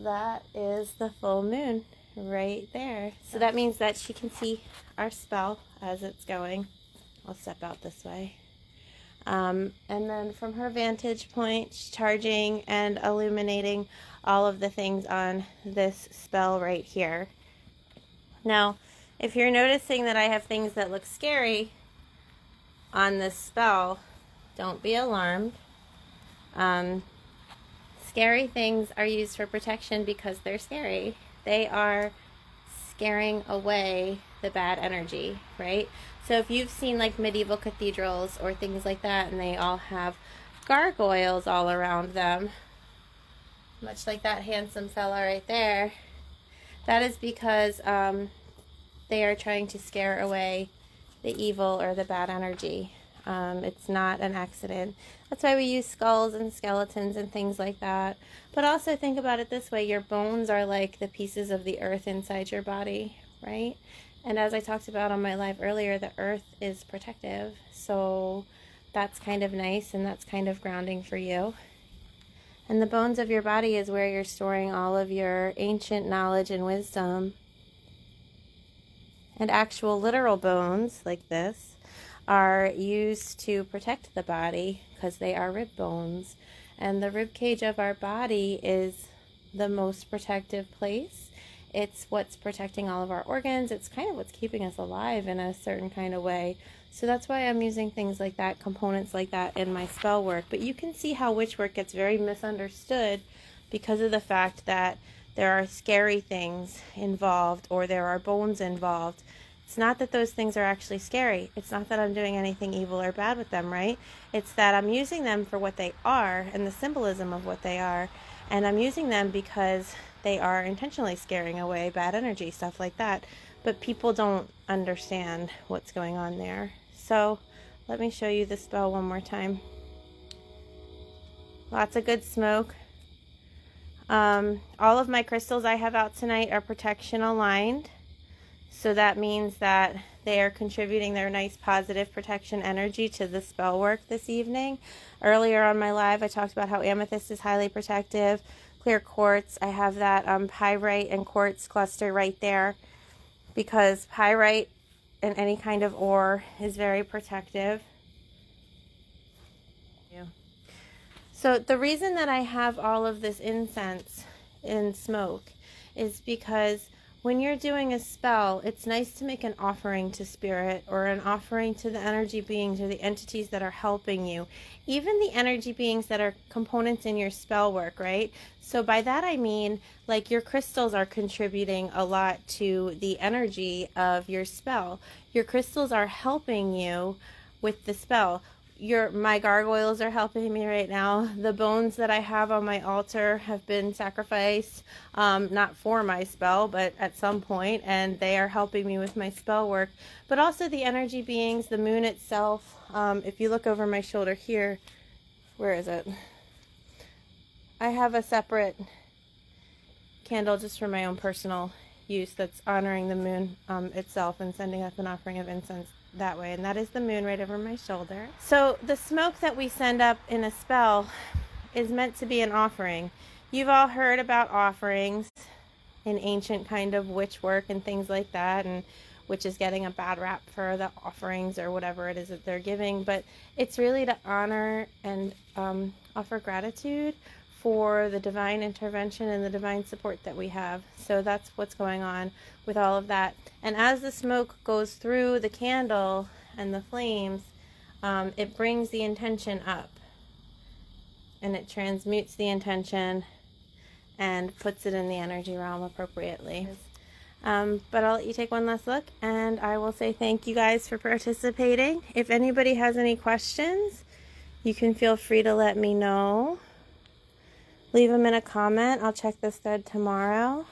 that is the full moon right there. So that means that she can see our spell as it's going. I'll step out this way. And then from her vantage point, she's charging and illuminating all of the things on this spell right here. Now, if you're noticing that I have things that look scary on this spell, don't be alarmed. Scary things are used for protection because they're scary. They are scaring away the bad energy, right? So if you've seen like medieval cathedrals or things like that, and they all have gargoyles all around them, much like that handsome fella right there, that is because they are trying to scare away the evil or the bad energy. It's not an accident. That's why we use skulls and skeletons and things like that. But also think about it this way. Your bones are like the pieces of the earth inside your body, right? And as I talked about on my live earlier, the earth is protective. So that's kind of nice, and that's kind of grounding for you. And the bones of your body is where you're storing all of your ancient knowledge and wisdom. And actual literal bones like this are used to protect the body because they are rib bones. And the rib cage of our body is the most protective place. It's what's protecting all of our organs. It's kind of what's keeping us alive in a certain kind of way. So that's why I'm using things like that, components like that in my spell work. But you can see how witch work gets very misunderstood because of the fact that there are scary things involved or there are bones involved. It's not that those things are actually scary. It's not that I'm doing anything evil or bad with them, right? It's that I'm using them for what they are and the symbolism of what they are. And I'm using them because they are intentionally scaring away bad energy, stuff like that. But people don't understand what's going on there. So let me show you the spell one more time. Lots of good smoke. All of my crystals I have out tonight are protection aligned. So that means that they are contributing their nice positive protection energy to the spell work this evening. Earlier on my live, I talked about how amethyst is highly protective. Clear quartz, I have that pyrite and quartz cluster right there because pyrite and any kind of ore is very protective. Yeah. So the reason that I have all of this incense and smoke is because when you're doing a spell, it's nice to make an offering to spirit or an offering to the energy beings or the entities that are helping you. Even the energy beings that are components in your spell work, right? So by that I mean, like, your crystals are contributing a lot to the energy of your spell. Your crystals are helping you with the spell. My gargoyles are helping me right now. The bones that I have on my altar have been sacrificed, not for my spell, but at some point, and they are helping me with my spell work. But also the energy beings, the moon itself. If you look over my shoulder here, where is it? I have a separate candle just for my own personal use that's honoring the moon itself and sending up an offering of incense that way, and that is the moon right over my shoulder. So the smoke that we send up in a spell is meant to be an offering. You've all heard about offerings in ancient kind of witch work and things like that, and witches getting a bad rap for the offerings or whatever it is that they're giving, but it's really to honor and offer gratitude for the divine intervention and the divine support that we have. So that's what's going on with all of that. And as the smoke goes through the candle and the flames, it brings the intention up and it transmutes the intention and puts it in the energy realm appropriately. But I'll let you take one last look, and I will say thank you guys for participating. If anybody has any questions, you can feel free to let me know. Leave them in a comment. I'll check this thread tomorrow.